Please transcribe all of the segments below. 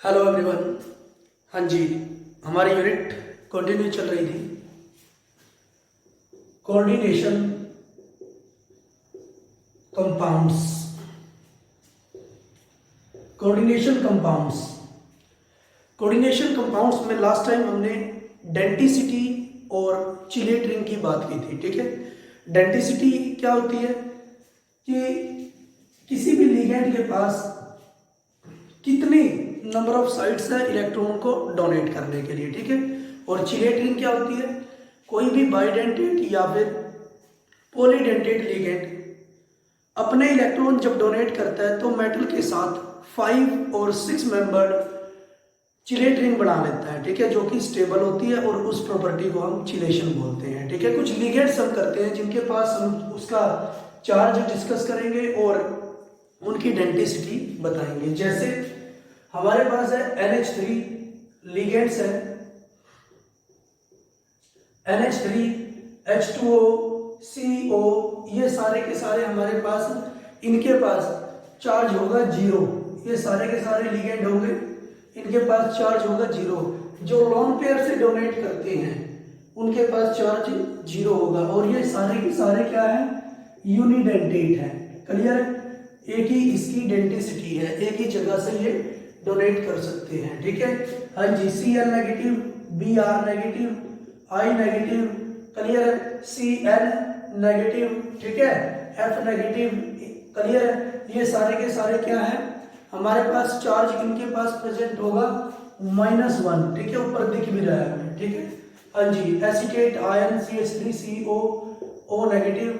Hello everyone. हाँ जी, हमारी unit continue चल रही थी। Coordination compounds. Coordination compounds coordination compounds में लास्ट टाइम हमने डेंटिसिटी और चिलेट रिंग की बात की थी। ठीक है, डेंटिसिटी क्या होती है कि किसी भी लिगेंड के पास कितनी नंबर ऑफ साइट्स है इलेक्ट्रॉन को डोनेट करने के लिए। ठीक है, और चिलेट रिंग क्या होती है, कोई भी बाइडेंटेट या फिर पॉलीडेंटेट लिगेंड अपने इलेक्ट्रॉन जब डोनेट करता है तो मेटल के साथ 5 और 6 मेंबर्ड चिलेट रिंग बना लेता है। ठीक है, जो कि स्टेबल होती है और उस प्रॉपर्टी को हम चिलेशन बोलते हैं। ठीक है, कुछ लिगेंड्स हम करते हैं जिनके पास हम उसका चार्ज डिस्कस करेंगे और उनकी डेंटिसिटी बताएंगे। जैसे हमारे पास है NH3 लिगेंड्स है, NH3 H2O CO, ये सारे के सारे हमारे पास, इनके पास चार्ज होगा 0। ये सारे के सारे लिगेंड होंगे, इनके पास चार्ज होगा 0। जो लोन पेयर से डोनेट करते हैं उनके पास चार्ज 0 होगा। और ये सारे के सारे क्या है, यूनिडेंटेट है। क्लियर, एक ही इसकी डेंटिसिटी है, एक ही जगह से ये डोनेट कर सकते हैं। ठीक है, हाँ जी, Cl negative, Br negative, I negative, clear है, Cn नेगेटिव, ठीक है, F नेगेटिव, क्लियर है। ये सारे के सारे क्या है, हमारे पास चार्ज इनके पास प्रेजेंट होगा -1। ठीक है, ऊपर दिख भी रहा है हमें। ठीक है, हाँ जी, acetate ion CH3CO O negative,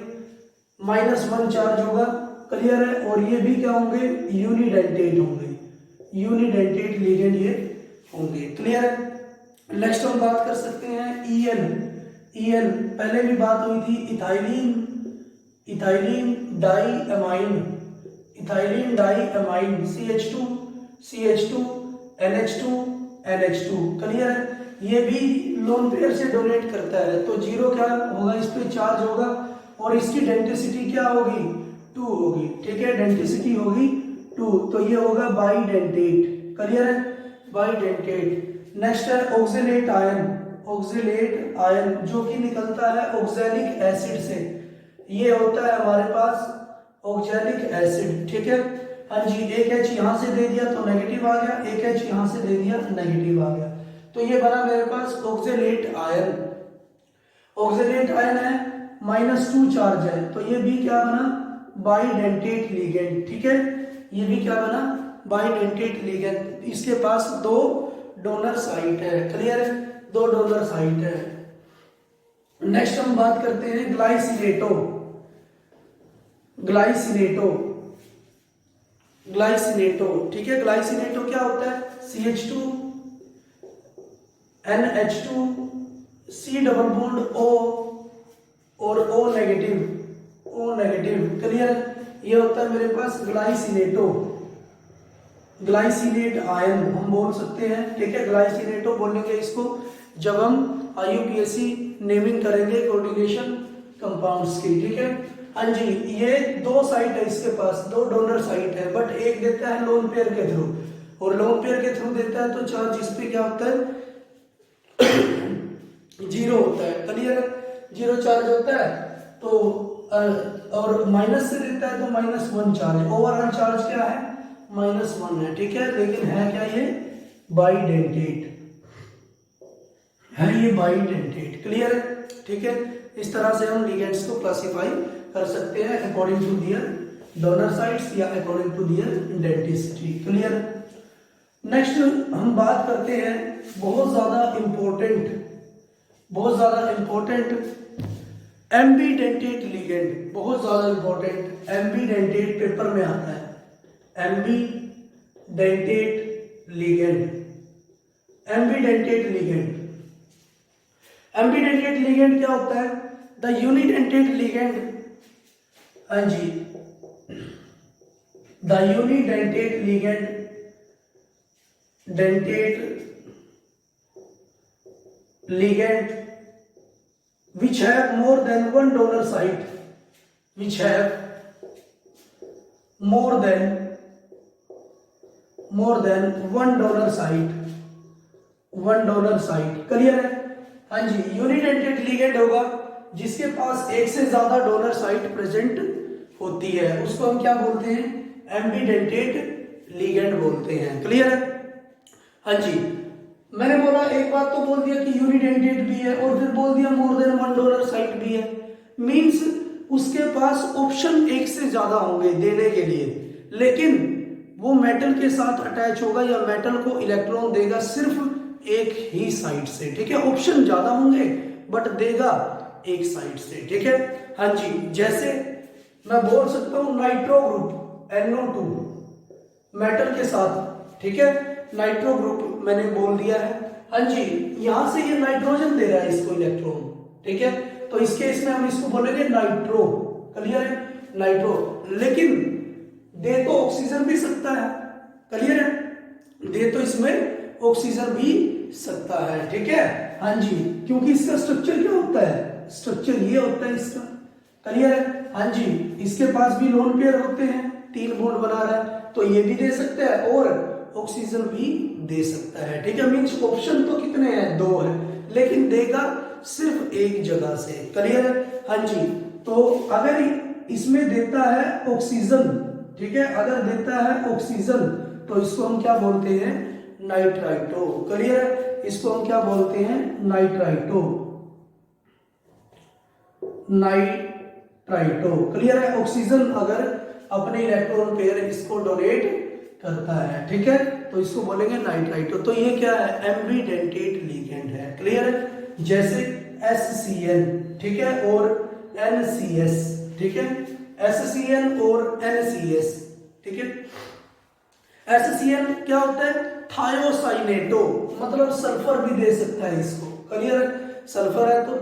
-1 charge होगा। क्लियर है, और ये भी क्या होंगे, यूनिडेंटेट होंगे, यूनिडेंटेट लिगेंड ये होंगे। क्लियर है। नेक्स्ट हम बात कर सकते हैं EN पहले भी बात हुई थी, ethylene die amine CH2 NH2 clear है। ये भी लोन पेयर से डोनेट करता है तो 0 क्या होगा, इस पे चार्ज होगा और इसकी डेंटिसिटी क्या होगी, 2 होगी। ठीक है, डेंटिसिटी होगी 2, तो ये होगा बाइडेंटेट। क्लियर है, बाइडेंटेट। नेक्स्ट है ऑक्सलेट आयन जो कि निकलता है ऑक्सैलिक एसिड से। ये होता है हमारे पास ऑक्सैलिक एसिड। ठीक है, हाँ जी, एक H यहां से दे दिया तो नेगेटिव आ गया, एक H यहां से दे दिया नेगेटिव आ गया, तो ये बना मेरे पास ऑक्सलेट आयन। ऑक्सलेट आयन है, -2 चार्ज है, तो ये भी क्या बना, बाइडेंटेट लिगेंड। ठीक है, ये भी क्या बना, बाइडेंटेट लिगेंड। इसके पास 2 डोनर साइट है। क्लियर है, 2 डोनर साइट है। नेक्स्ट हम बात करते हैं ग्लाइसिनेटो। ठीक है, ग्लाइसिनेटो क्या होता है, CH2 NH2 C double bond O और O नेगेटिव। क्लियर, ये होता है मेरे पास ग्लाइसिनेट आयन हम बोल सकते हैं। ठीक है, ग्लाइसिनेटो बोलेंगे इसको जब हम IUPAC नेमिंग करेंगे कोऑर्डिनेशन कंपाउंड्स की। ठीक है, हाँ जी, ये 2 साइट है, इसके पास 2 डोनर साइट है, बट एक देता है लोन पेयर के थ्रू, और लोन पेयर के थ्रू देता है तो चार्ज इस पे क्या होता है, 0 होता है। क्लियर, 0 चार्ज होता है। तो और माइनस से देता है तो -1 चार्ज, ओवरऑल चार्ज क्या है, -1 है। ठीक है, लेकिन है क्या, ये बाइडेंटेट है, ये बाइडेंटेट। क्लियर है, ठीक है, इस तरह से हम लिगेंड्स को क्लासिफाई कर सकते हैं according to their donor sites या according to their denticity. Clear. Next हम बात करते हैं बहुत ज्यादा इंपॉर्टेंट एम्बीडेंटेट लिगेंड। बहुत ज्यादा इंपॉर्टेंट, एम्बीडेंटेट पेपर में आता है, एम्बीडेंटेट लिगेंड क्या होता है, द यूनिडेंटेट लिगेंड, हाँ जी, the unidentate ligand which have more than one donor site, which have more than more than $1 site, $1 site. Clear है? हाँ जी, यूनिडेंटेड लिगेंड होगा जिसके पास एक से ज्यादा डोनर साइट प्रेजेंट होती है, उसको हम क्या बोलते हैं? एम्बीडेंटेड लिगेंड बोलते हैं। क्लियर है? हाँ जी, मैंने बोला एक बात तो बोल दिया कि यूनिडेंटेड भी है और फिर बोल दिया मोर देन $1 साइट भी है, मींस उसके पास ऑप्शन एक से ज्यादा होंगे देने के लिए, लेकिन वो मेटल के साथ अटैच होगा या मेटल को इलेक्ट्रॉन देगा सिर्फ एक ही साइड से। ठीक है, ऑप्शन ज्यादा होंगे बट देगा एक साइड से। ठीक है, हाँ जी, जैसे मैं बोल सकता हूं नाइट्रो ग्रुप NO2 मेटल के साथ। ठीक है, नाइट्रो ग्रुप मैंने बोल दिया है। हाँ जी, यहां से ये नाइट्रोजन दे रहा है इसको इलेक्ट्रॉन। ठीक है, तो इस केस में हम इसको बोलेंगे नाइट्रो। क्लियर है? नाइट्रो, लेकिन दे तो ऑक्सीजन भी सकता है। क्लियर है? दे तो इसमें ऑक्सीजन भी सकता है। ठीक है, हाँ जी, क्योंकि इसका स्ट्रक्चर क्या होता है? स्ट्रक्चर ये होता है इसका। क्लियर है? हाँ जी, इसके पास भी लोन पेयर होते हैं, 3 बॉन्ड बना रहा है, तो ये भी दे सकता है और ऑक्सीजन भी दे सकता है। ठीक है, मीन्स ऑप्शन तो कितने हैं? 2 है, लेकिन देगा सिर्फ एक जगह से। क्लियर है? हाँ जी, तो अगर इसमें देता है ऑक्सीजन, ठीक है, अगर देता है ऑक्सीजन तो इसको हम क्या बोलते हैं? नाइट्राइटो। क्लियर है? इसको हम क्या बोलते हैं? Nitrito, nitrito. क्लियर है? ऑक्सीजन अगर अपने इलेक्ट्रॉन पेयर इसको डोनेट करता है, ठीक है, तो इसको बोलेंगे नाइट्राइटो। तो ये क्या है? एम्बीडेंटेड लिगेंड है। क्लियर है? जैसे HCl, ठीक है, और NCS। ठीक है, HCl और NCS। ठीक है, HCl क्या होता है? थायोसाइनेटो, मतलब सल्फर भी दे सकता है इसको। क्लियर है? सल्फर है तो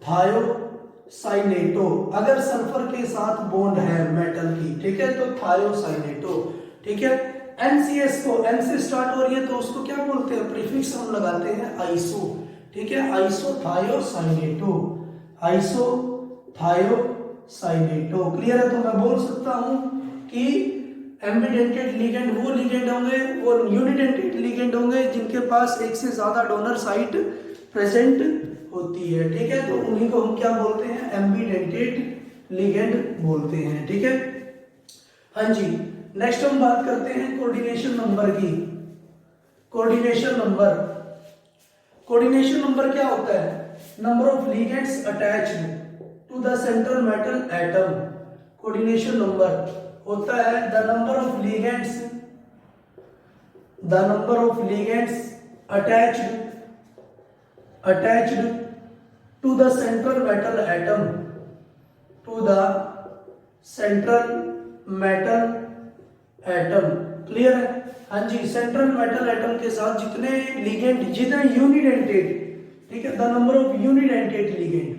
थायोसाइनेटो, अगर सल्फर के साथ बॉन्ड है मेटल की, ठीक है, तो थायोसाइनेटो। ठीक है, NCS को N से स्टार्ट हो रही है तो उसको क्या बोलते हैं? प्रीफिक्स हम लगाते हैं आइसो। ठीक है, आइसोथायोसाइनेटो, आइसोथायोसाइनेटो। क्लियर है? तो मैं बोल सकता हूं कि एम्बीडेंटेड लिगेंड वो लिगेंड होंगे और यूनिडेंटेड लिगेंड होंगे जिनके पास एक से ज्यादा डोनर साइट प्रेजेंट होती है। ठीक है, तो उन्हीं को हम क्या बोलते हैं? एम्बीडेंटेड लिगेंड बोलते हैं। ठीक है, हाँ जी, नेक्स्ट हम बात करते हैं कोऑर्डिनेशन नंबर की। कोऑर्डिनेशन नंबर, कोऑर्डिनेशन नंबर क्या होता है? Number of ligands attached to the central metal atom. Coordination number होता है the number of ligands, the number of ligands attached to the central metal atom, to the central metal atom. Clear है? हाँ जी, central metal atom के साथ जितने ligand, जितने unidentate, ठीक है, the number of unidentate ligand,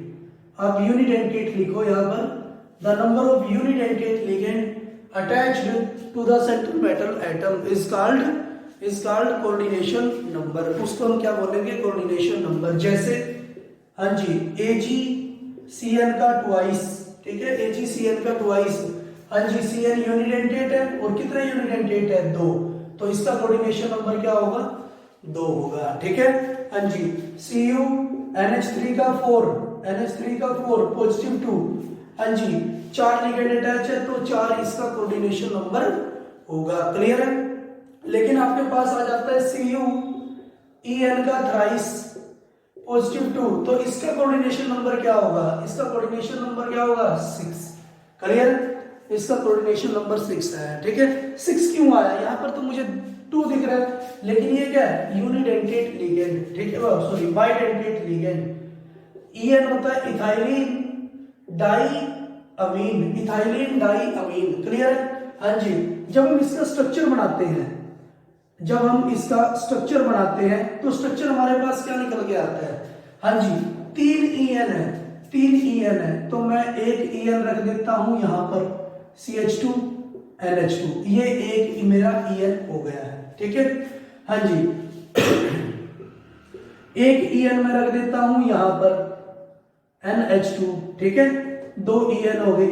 आप यूनिडेंटेड लिखो यहां पर, the number of unidentate ligand attached to the central metal atom is called coordination number. उसको हम क्या बोलेंगे? Coordination number. जैसे हाँ जी, AgCl का ट्वाइस, ठीक है, AgCl का ट्वाइस, हाँ जी, Cl यूनिडेंटेट है और कितना यूनिडेंटेट है? 2, तो इसका कोऑर्डिनेशन नंबर क्या होगा? 2 होगा। ठीक है, हाँ जी, Cu NH3 का 4, NH3 का 4 पॉजिटिव 2, हाँ जी, 4 लिगेंड अटैच है तो 4 इसका कोऑर्डिनेशन नंबर होगा। क्लियर है? लेकिन आपके पास आ जाता है CuEn का थ्राइस पॉजिटिव 2, तो इसका कोऑर्डिनेशन नंबर क्या होगा? इसका कोऑर्डिनेशन नंबर क्या होगा? 6। क्लियर? इसका कोऑर्डिनेशन नंबर 6 है। ठीक है, 6 क्यों आया? यहां पर तो मुझे 2 दिख रहा है, लेकिन ये क्या है? Unidentate ligand. ठीक है, सॉरी, बाइडेंटेट लिगेंड। En होता है इथाइलिन डाई अमीन, इथाइलिन डाई अमीन। क्लियर है? हाँ जी, जब हम इसका स्ट्रक्चर बनाते हैं, जब हम इसका स्ट्रक्चर बनाते हैं तो स्ट्रक्चर हमारे पास क्या निकल के आता है? हाँ जी, 3 En है, 3 En है, तो मैं एक En रख देता हूं यहां पर, CH2 NH2, ये एक मेरा En हो गया है। ठीक है, हाँ जी, एक En मैं रख देता हूं यहां पर NH2, ठीक है, 2 En हो गए,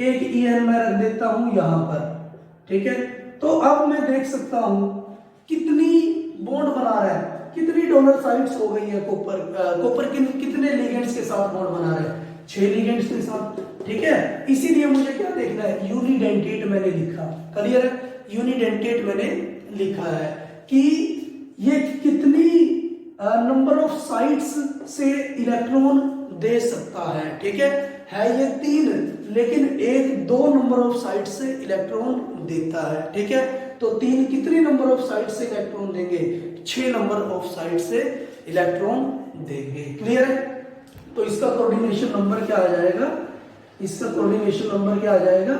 एक En मैं रख देता हूं यहां पर, ठीक है, तो अब मैं देख सकता हूं कितनी बॉन्ड बना रहा है, कितनी डोनर साइड्स हो गई है कॉपर कितने लिगेंड्स के साथ बॉन्ड बना रहा है, 6 लिगेंड्स के साथ। ठीक है, इसीलिए मुझे क्या देखना है, यूनिडेंटेट मैंने लिखा, क्लियर है, यूनिडेंटेट मैंने लिखा है कि ये कितनी नंबर ऑफ साइड्स से इलेक्ट्रॉन दे सकता है। ठीक है ये 3, लेकिन 1-2 नंबर ऑफ साइड से इलेक्ट्रॉन देता है। ठीक है, तो 3 कितने नंबर ऑफ साइड से इलेक्ट्रॉन देंगे, 6 नंबर ऑफ साइड से इलेक्ट्रॉन देंगे। क्लियर है, तो इसका कोऑर्डिनेशन नंबर क्या आ जाएगा, इसका कोऑर्डिनेशन नंबर क्या आ जाएगा,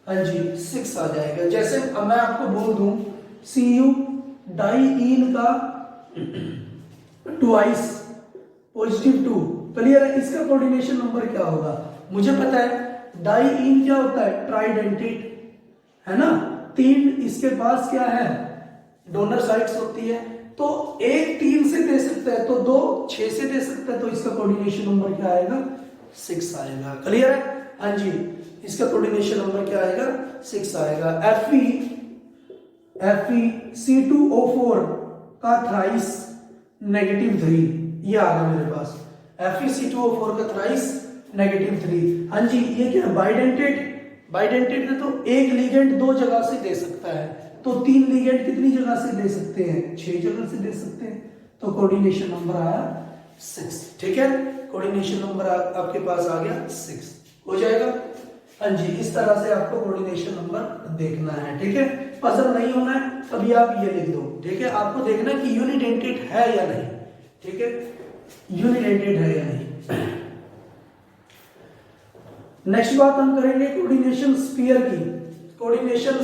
हाँ जी 6 आ जाएगा। जैसे अब मैं आपको बोल दूं Cu डाईइन का ट्वाइस +2, क्लियर है, इसका कोऑर्डिनेशन नंबर क्या होगा, मुझे पता है डाईइन क्या होता है, ट्राइडेंटेट है ना, 3 इसके पास क्या है, डोनर साइड्स होती है, तो 1 3 से दे सकता है, तो 2 6 से दे सकता है, तो इसका कोऑर्डिनेशन नंबर क्या आएगा, 6 आएगा। क्लियर है, हाँ जी, इसका कोऑर्डिनेशन नंबर क्या आएगा, 6 आएगा। Fe(C2O4) का थ्राइस -3, ये आ गया मेरे पास, Fe(C2O4) का थ्राइस -3। हाँ जी, ये क्या है, बाइडेंटेट में तो एक लिगेंड 2 जगह से दे सकता है, तो 3 लिगेंड कितनी जगह से दे सकते हैं, 6 जगह से दे सकते हैं, तो कोऑर्डिनेशन नंबर आया 6। ठीक है, कोऑर्डिनेशन नंबर आपके पास आ गया 6, हो जाएगा। हाँ जी, इस तरह से आपको कोऑर्डिनेशन नंबर देखना है। ठीक है, पजल नहीं होना है, तभी आप ये लिख दो। ठीक है, आपको देखना कि यूनिडेंटेट है या नहीं। ठीक है, यूनिडेंटेट है या नहीं। नेक्स्ट बात हम करेंगे कोऑर्डिनेशन स्फीयर की। कोऑर्डिनेशन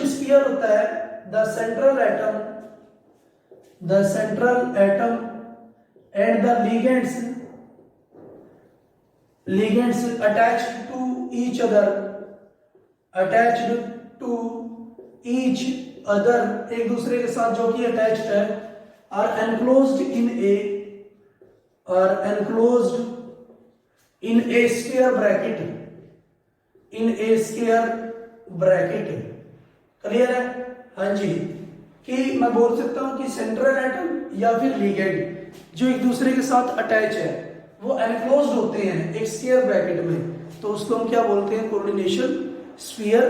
स्फीयर होता है the central atom and the ligands attached to each other, एक दूसरे के साथ जो कि अटैच्ड है, are enclosed in a square bracket, clear है। हाँ जी, कि मैं बोल सकता हूं कि सेंट्रल एटम या फिर लिगेंड जो एक दूसरे के साथ अटैच है वो एनक्लोज्ड होते हैं एक स्फीयर ब्रैकेट में, तो उसको हम क्या बोलते हैं, कोऑर्डिनेशन स्फीयर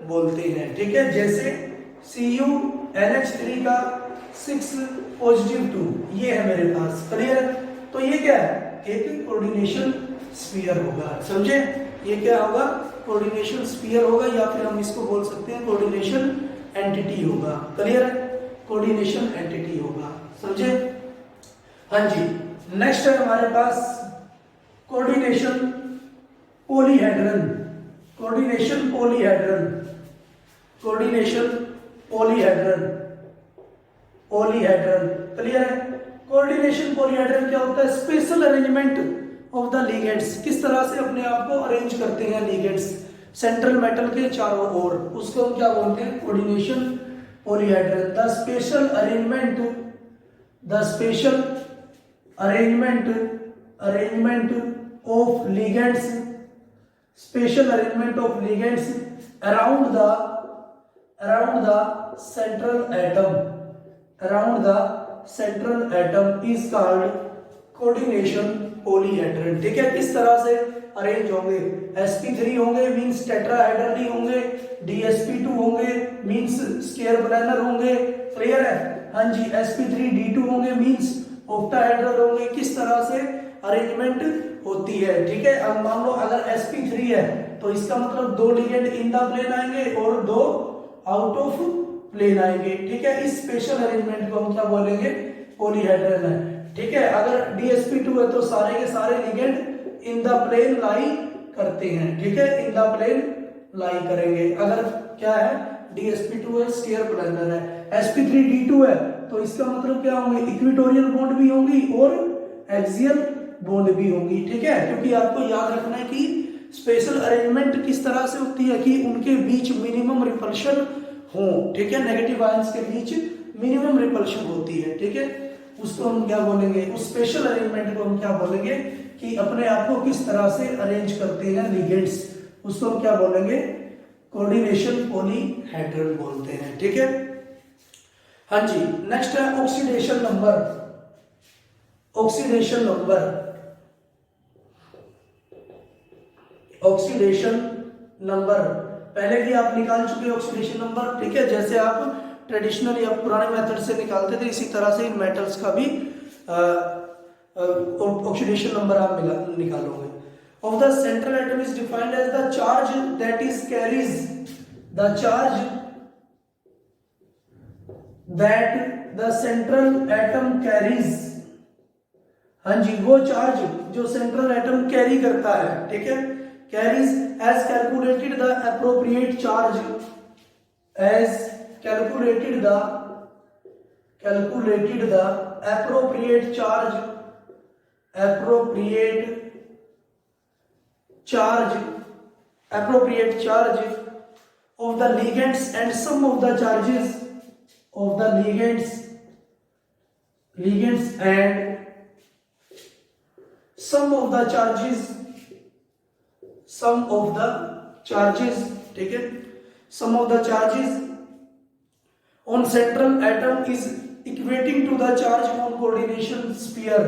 बोलते हैं। ठीक है, जैसे CuNH3 का 6+2 ये है मेरे पास, क्लियर, तो ये क्या है, एक कोऑर्डिनेशन स्फीयर होगा, समझे, ये क्या होगा, कोऑर्डिनेशन स्फीयर होगा, या फिर हम इसको बोल सकते हैं कोऑर्डिनेशन एंटिटी होगा। क्लियर है, कोऑर्डिनेशन एंटिटी होगा, समझे। हाँ जी, नेक्स्ट है हमारे पास कोऑर्डिनेशन पॉलीहेड्रन। क्लियर है, कोऑर्डिनेशन पॉलीहेड्रन क्या होता है, special arrangement of the ligands, किस तरह से अपने आप को अरेंज करते हैं लिगेंड्स सेंट्रल मेटल के चारों ओर, उसको हम क्या बोलते हैं, coordination polyhedron. The special arrangement of ligands around the central atom is called coordination polyhedron. ठीक है, किस तरह से अरेंज होंगे, sp3 होंगे मींस टेट्राहेड्रली होंगे, dsp2 होंगे मींस स्क्वायर प्लानर होंगे, क्लियर है। हाँ जी, sp3d2 होंगे मींस ऑक्टाहेड्रल होंगे, किस तरह से अरेंजमेंट होती है। ठीक है, अब मान लो अगर sp3 है तो इसका मतलब 2 लिगेंड इन द प्लेन आएंगे और 2 आउट ऑफ प्लेन आएंगे। ठीक है, इस स्पेशल अरेंजमेंट को हम क्या बोलेंगे, पॉलीहेड्रल है। ठीक है, अगर dsp2 है तो सारे के सारे लिगेंड इन द प्लेन लाई करते हैं। ठीक है, इन द प्लेन लाई करेंगे। अगर क्या है, dsp2 है, स्क्वायर प्लानर है, sp3d2 है तो इसका मतलब क्या होंगे, इक्विटोरियल बॉन्ड भी होंगी और एक्सियल बॉन्ड भी होंगी। ठीक है, क्योंकि आपको याद रखना है कि स्पेशल अरेंजमेंट किस तरह से होती है कि उनके बीच मिनिमम रिपल्शन हो। ठीक है, नेगेटिव आयंस के बीच मिनिमम रिपल्शन होती है। ठीक है, उसको हम क्या बोलेंगे, उस स्पेशल अरेंजमेंट को हम क्या बोलेंगे कि अपने आप को किस तरह से अरेंज करते हैं लिगेंड्स, उसको हम क्या बोलेंगे, कोऑर्डिनेशन पॉलीहेड्रल बोलते हैं। ठीक है, हाँ जी। नेक्स्ट है oxidation number. Oxidation number, oxidation number पहले भी आप निकाल चुके ऑक्सीडेशन नंबर। ठीक है, जैसे आप ट्रेडिशनल या पुराने मेथड से निकालते थे, इसी तरह से इन मेटल्स का भी ऑक्सीडेशन नंबर आप निकालोगे। Of the central atom is defined as the charge that is carries, the charge that the central atom carries. हाँ जी, वो चार्ज जो सेंट्रल एटम कैरी करता है। ठीक है, carries as calculated the appropriate charge, as calculated the appropriate charge of the ligands and sum of the charges of the ligands and sum of the charges ठीक है, sum of the charges on central atom is equating to the charge on coordination sphere.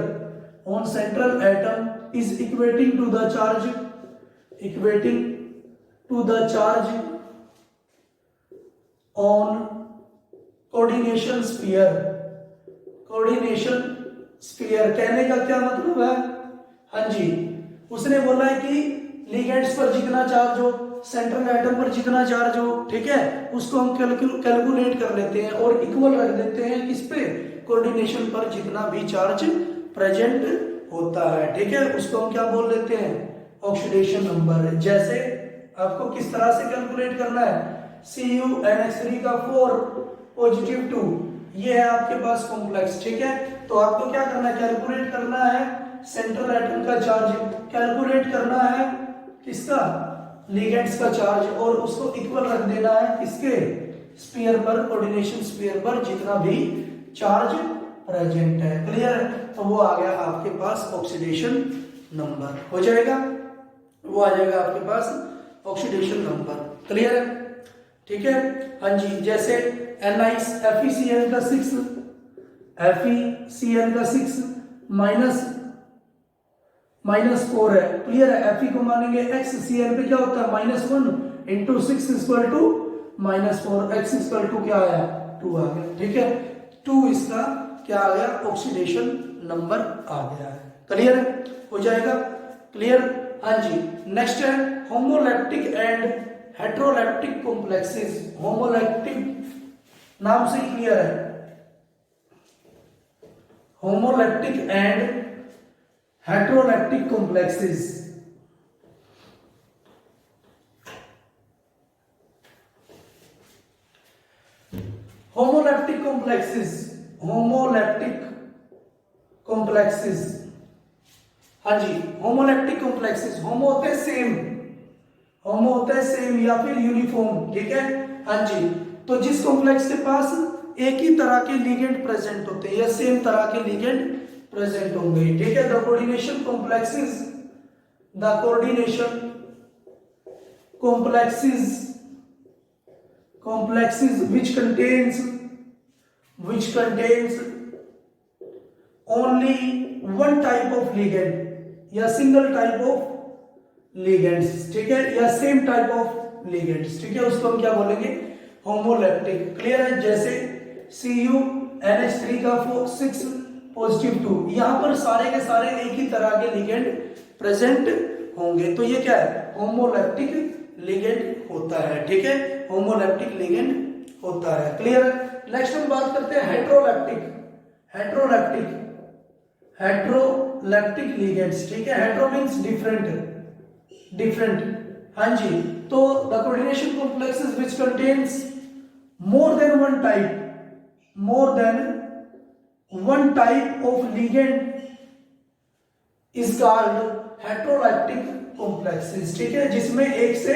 On central atom is equating to the charge on coordination sphere. coordination sphere कहने का क्या मतलब है? हाँ जी, उसने बोला है कि लिगेंड्स पर जितना चार्ज हो, सेंट्रल एटम पर जितना चार्ज हो, ठीक है, उसको हम कैलकुलेट कर लेते हैं और इक्वल रख देते हैं किस पे, कोऑर्डिनेशन पर जितना भी चार्ज प्रेजेंट होता है। ठीक है, उसको हम क्या बोल लेते हैं, ऑक्सीडेशन नंबर। जैसे आपको किस तरह से कैलकुलेट करना है, CuNH3 का 4 पॉजिटिव 2, ये है आपके पास कॉम्प्लेक्स। ठीक है, तो आपको क्या करना है, कैलकुलेट करना है सेंट्रल एटम का चार्ज, कैलकुलेट करना है किसका, लिगेंड्स का चार्ज, और उसको इक्वल रख देना है किसके, स्फीयर पर, कोऑर्डिनेशन स्फीयर पर जितना भी चार्ज प्रेजेंट है। क्लियर है, तो वो आ गया आपके पास ऑक्सीडेशन नंबर, हो जाएगा, वो आ जाएगा आपके पास ऑक्सीडेशन नंबर। क्लियर है, ठीक है, हाँ जी। जैसे FeCl का 6, FeCl का 6 -4 है। क्लियर है, Fe को मानेंगे x, Cl पे क्या होता है -1 into 6 equal to -4, x equal to क्या आया, 2 आ गया। ठीक है, 2 इसका क्या आ गया, ऑक्सीडेशन नंबर आ गया है। क्लियर है, हो जाएगा, क्लियर, हाँ जी। नेक्स्ट है homoleptic and heteroleptic complexes. Homoleptic नाम से ही क्लियर है, homoleptic and heteroleptic complexes. Homoleptic complexes, हाँ जी, होमोलैप्टिक कॉम्प्लेक्सेस, होमो होते हैं सेम या फिर यूनिफॉर्म। ठीक है, हाँ जी, तो जिस कॉम्प्लेक्स के पास एक ही तरह के लिगेंड प्रेजेंट होते हैं या सेम तरह के लिगेंड प्रेजेंट होंगे। ठीक है, the coordination complexes which contains only one type of ligand या single type of ligands। ठीक है, या same type of ligands। ठीक है, उसको हम क्या बोलेंगे, होमोलैप्टिक। क्लियर है, जैसे CuNH3 का 6 पॉजिटिव 2, यहां पर सारे के सारे एक ही तरह के लिगेंड प्रेजेंट होंगे, तो ये क्या है, होमोलैप्टिक लिगेंड होता है। ठीक है, होमोलैप्टिक लिगेंड होता है। क्लियर है, नेक्स्ट हम बात करते हैं हेट्रोलैप्टिक लिगेंड्स। ठीक है, हेट्रो मींस डिफरेंट, हाँ जी। तो the coordination complexes which contains more than one type of ligand is called heterolactic complexes। ठीक है, जिसमें एक से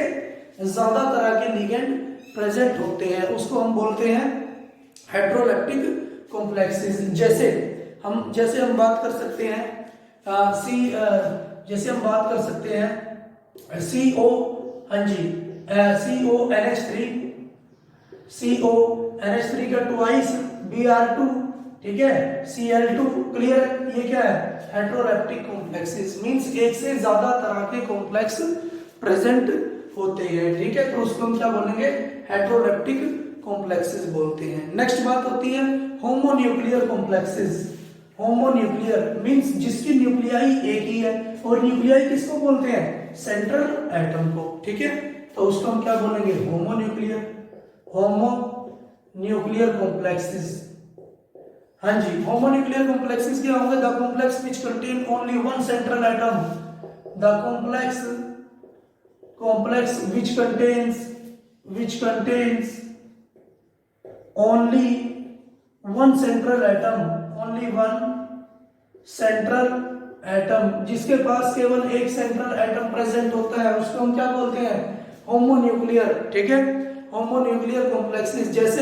ज्यादा तरह के लिगेंड प्रेजेंट होते हैं, उसको हम बोलते हैं हेट्रोलैप्टिक कॉम्प्लेक्सेस। जैसे हम बात कर सकते हैं जैसे हम बात कर सकते हैं CO, हाँ जी, CONH3 का ट्वाइस Br2, ठीक है, Cl2, क्लियर। ये क्या है, हेटेरोलेप्टिक कॉम्प्लेक्सेस, मींस एक से ज्यादा तरह के कॉम्प्लेक्स प्रेजेंट होते हैं, ठीक है, तो उसको हम क्या बोलेंगे, हेटेरोलेप्टिक कॉम्प्लेक्सेस बोलते हैं। नेक्स्ट बात होती है होमोन्यूक्लियर कॉम्प्लेक्सेस। होमोन्यूक्लियर मींस जिसकी न्यूक्लियाई एक ही है, और न्यूक्लियाई किसको बोलते हैं, सेंट्रल एटम को, ठीक है, तो उसको हम क्या बोलेंगे, होमोन्यूक्लियर कॉम्प्लेक्सेस। हाँ जी, होमोन्यूक्लियर कॉम्प्लेक्सेस क्या होंगे, the complex which contain only one central atom, the complex which contains only one central atom, जिसके पास केवल एक सेंट्रल एटम प्रेजेंट होता है, उसको हम क्या बोलते हैं, होमोन्यूक्लियर, ठीक है, होमोन्यूक्लियर कॉम्प्लेक्सेस। जैसे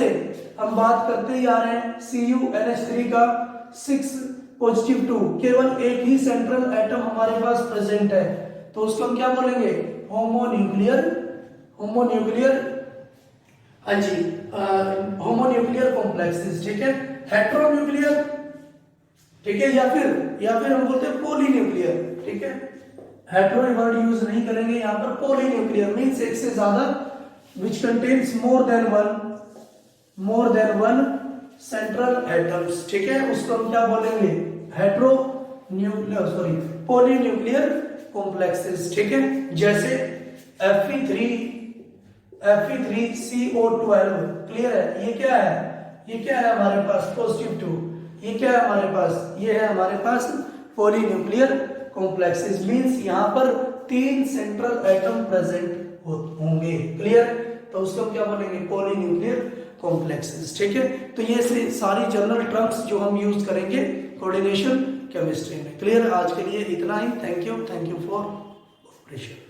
हम बात करते ही आ रहे हैं CuNH3 का 6+2, केवल एक ही सेंट्रल एटम हमारे पास प्रेजेंट है, तो उसको हम क्या बोलेंगे, होमोन्यूक्लियर, हाँ जी, होमोन्यूक्लियर कॉम्प्लेक्सेस, ठीक है। हेटेरोन्यूक्लियर, ठीक है, या फिर हम बोलते हैं पॉलीन्यूक्लियर, ठीक है, हेटेरो वर्ड यूज नहीं करेंगे यहां पर। पॉलीन्यूक्लियर मींस एक से ज्यादा, which contains more than one central atoms, ठीक है, उसको हम क्या बोलेंगे, पॉलीन्यूक्लियर कॉम्प्लेक्सेस, ठीक है। जैसे Fe3CO12, क्लियर है, ये क्या है हमारे पास +2, ये क्या है हमारे पास, ये है हमारे पास पॉलीन्यूक्लियर कॉम्प्लेक्सेस, मींस यहां पर 3 सेंट्रल एटम प्रेजेंट होंगे, क्लियर, तो उसको हम क्या बोलेंगे, पॉलीन्यूक्लियर कॉम्प्लेक्सेस, ठीक है। तो ये सारी जनरल टर्म्स जो हम यूज करेंगे कोऑर्डिनेशन केमिस्ट्री में, क्लियर। आज के लिए इतना ही, थैंक यू फॉर कोऑपरेशन।